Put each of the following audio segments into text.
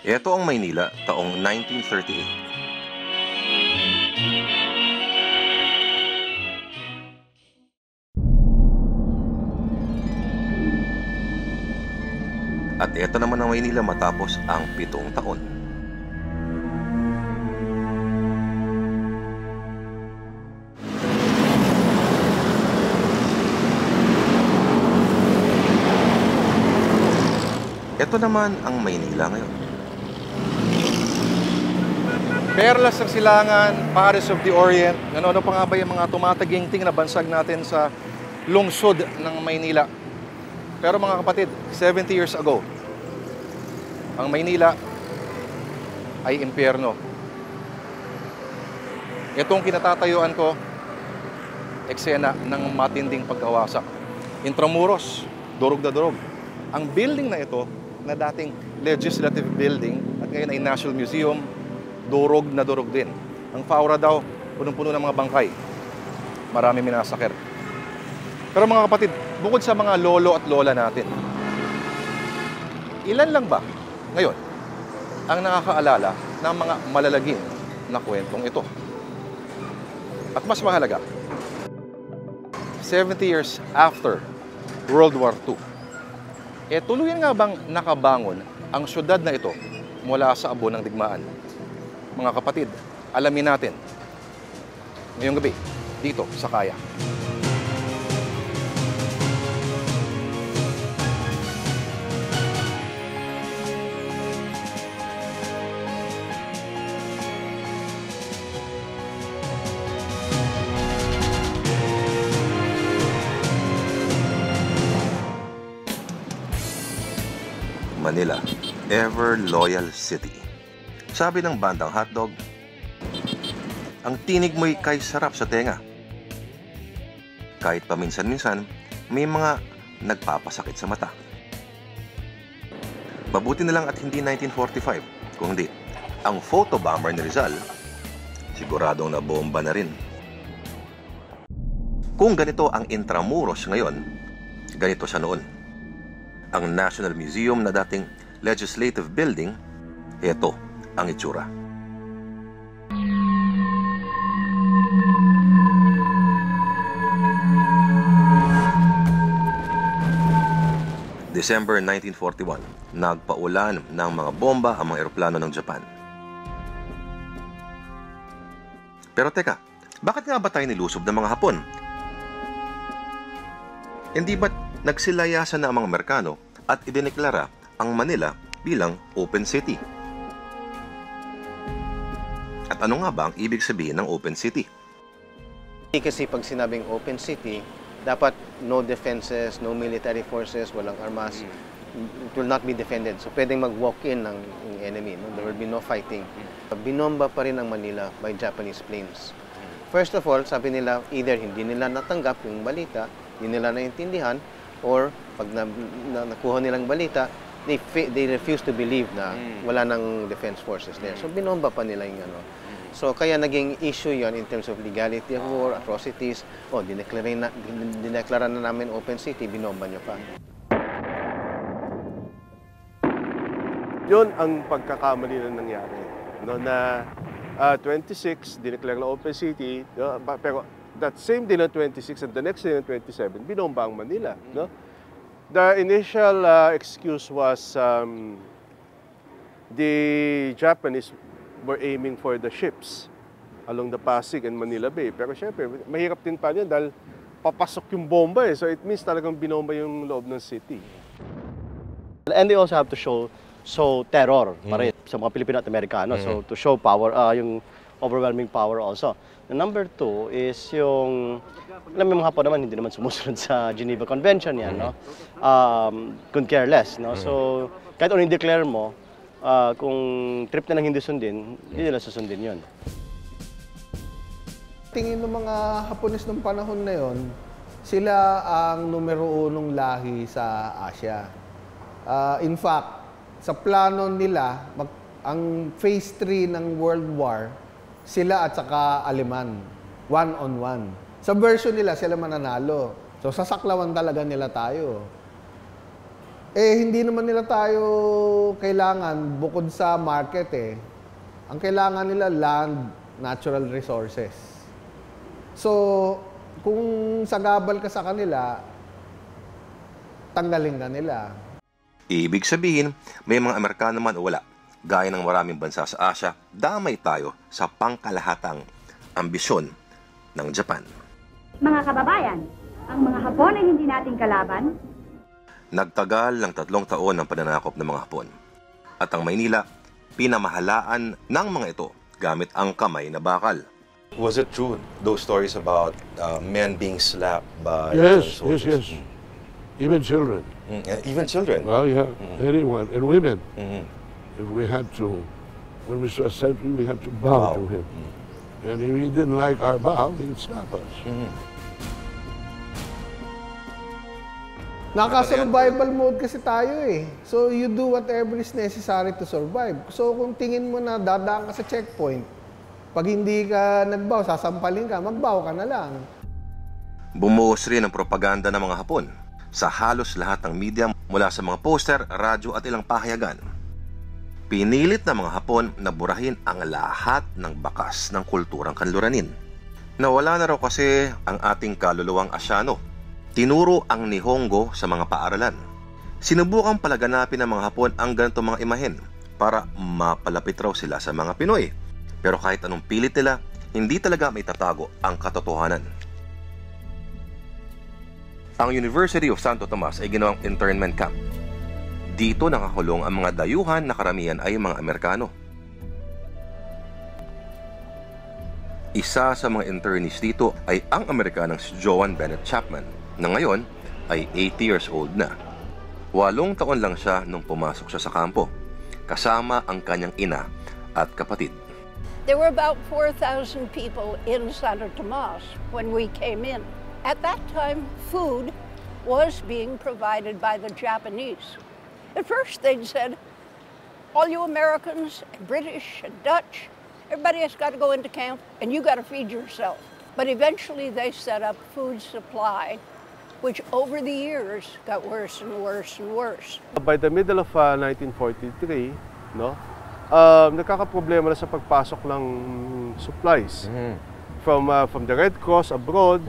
Ito ang Maynila taong 1938. At ito naman ang Maynila matapos ang 7 taon. Ito naman ang Maynila ngayon. Perlas ng Silangan, Paris of the Orient. Ano pa nga ba yung mga tumataginting na bansag natin sa lungsod ng Maynila? Pero mga kapatid, 70 years ago, ang Maynila ay impyerno. Itong kinatatayuan ko, eksena ng matinding pagkawasak. Intramuros, durog na durog. Ang building na ito, na dating legislative building at ngayon ay National Museum, durog na durog din. Ang Faura daw, punong-puno ng mga bangkay. Marami minasakir. Pero mga kapatid, bukod sa mga lolo at lola natin, ilan lang ba ngayon ang nakakaalala ng mga malalagim na kwentong ito? At mas mahalaga, 70 years after World War II, tuluyan nga bang nakabangon ang syudad na ito mula sa abo ng digmaan? Mga kapatid, alamin natin ngayong gabi dito sa Kaya. Manila, ever loyal city. Sabi ng bandang hotdog, ang tinig mo'y kay sarap sa tenga. Kahit paminsan-minsan, may mga nagpapasakit sa mata. Mabuti na lang at hindi 1945, kung hindi, ang photobomber ni Rizal, siguradong nabomba na rin. Kung ganito ang Intramuros ngayon, ganito siya noon. Ang National Museum na dating Legislative Building, ito ang itsura. December 1941, nagpaulan ng mga bomba ang mga eroplano ng Japan. Pero teka, bakit nga ba tayo nilusob ng mga Hapon? Hindi ba't nagsilayasan na ang mga Amerikano at idineklara ang Manila bilang open city? At ano nga ba ang ibig sabihin ng open city? Kasi pag sinabing open city, dapat no defenses, no military forces, walang armas. It will not be defended. So pwedeng mag-walk-in ng enemy. No? There will be no fighting. Binomba pa rin ang Manila by Japanese planes. First of all, sabi nila, either hindi nila natanggap yung balita, hindi nila naintindihan, or pag nakuha nilang balita, they refuse to believe na wala nang defense forces there. So binomba pa nila yung ano. So kaya naging issue yon in terms of legality of war, atrocities. Dineklara na namin open city, binomba nyo pa. Yun ang pagkakamali na nangyari. No, na 26, dineklara na open city, no, pero that same day na 26 and the next day na 27, binomba ang Manila. No? The initial excuse was the Japanese were aiming for the ships along the Pasig and Manila Bay. Pero syempre, mahirap din pa yun dahil papasok yung bomba eh. So it means talagang binomba yung loob ng city. And they also have to show terror pa rin sa mga Pilipino at Amerikano. So to show power, yung overwhelming power also. The number 2 is yung, alam mo yung mga Hapon naman, hindi naman sumusunod sa Geneva Convention yan, no? Could care less, no? So kahit ano yung declare mo, kung trip na lang hindi sundin, hindi nila susundin yun. Tingin ng mga Hapones ng panahon na yon, sila ang numero 1 lahi sa Asia. In fact, sa plano nila, ang phase 3 ng World War, sila at saka Aleman, one-on-one. Sa version nila, sila mananalo. So sasaklawan talaga nila tayo. hindi naman nila tayo kailangan bukod sa market eh. Ang kailangan nila land, natural resources. So, kung sagabal ka sa kanila, tanggalin ka nila. Ibig sabihin, may mga Amerikano man o wala, gaya ng maraming bansa sa Asia, damay tayo sa pangkalahatang ambisyon ng Japan. Mga kababayan, ang mga Hapon ay hindi nating kalaban. Nagtagal ng 3 taon ang pananakop ng mga Hapon. At ang Maynila, pinamahalaan ng mga ito gamit ang kamay na bakal. Was it true, those stories about men being slapped by Yes, soldiers? yes, yes. Even children. Even children? Well, yeah, anyone. And women. Mhm. If we had to, when we saw a sentry, we had to bow to him. And if he didn't like our bow, he'd slap us. Naka-survival mode kasi tayo eh. So, you do whatever is necessary to survive. So, kung tingin mo na dadaan ka sa checkpoint, pag hindi ka nagbaw, sasampalin ka, magbaw ka na lang. Bumuhos rin ang propaganda ng mga Hapon sa halos lahat ng media mula sa mga poster, radyo at ilang pahayagan. Pinilit ng mga Hapon na burahin ang lahat ng bakas ng kulturang kanluranin. Nawala na raw kasi ang ating kaluluwang Asyano. Tinuro ang Nihongo sa mga paaralan. Sinubukang palaganapin ng mga Hapon ang ganitong mga imahen para mapalapit raw sila sa mga Pinoy. Pero kahit anong pilit nila, hindi talaga may tatago ang katotohanan. Ang University of Santo Tomas ay ginawang internment camp. Dito nakakulong ang mga dayuhan na karamihan ay mga Amerikano. Isa sa mga internees dito ay ang Amerikanang si Joan Bennett Chapman, na ngayon ay 80 years old na. 8 taon lang siya nung pumasok siya sa kampo, kasama ang kanyang ina at kapatid. There were about 4,000 people in Santo Tomas when we came in. At that time, food was being provided by the Japanese. At first they'd said, all you Americans, British and Dutch, everybody has got to go into camp and you got to feed yourself. But eventually they set up food supply, which over the years got worse and worse and worse. By the middle of 1943, no, nagkakaproblema na sa pagpasok ng supplies from the Red Cross abroad.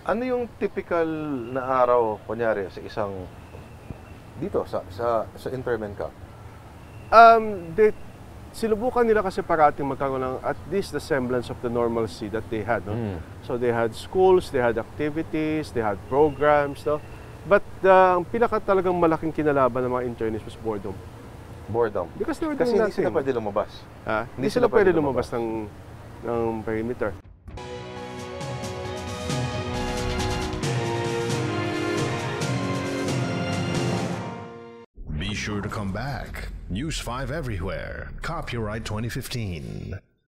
Ano yung typical na araw, kunyari, sa isang dito, sa internment camp? Sinubukan nila kasi parating magkaroon ng at least the semblance of the normalcy that they had. No? So they had schools, they had activities, they had programs. No? But ang pinaka talagang malaking kinalaban ng mga internists was boredom. Boredom? Because they were Kasi doing hindi sila nothing. pwede lumabas. Hindi sila pwede lumabas ng perimeter. Be sure to come back. News 5 everywhere. Copyright 2015.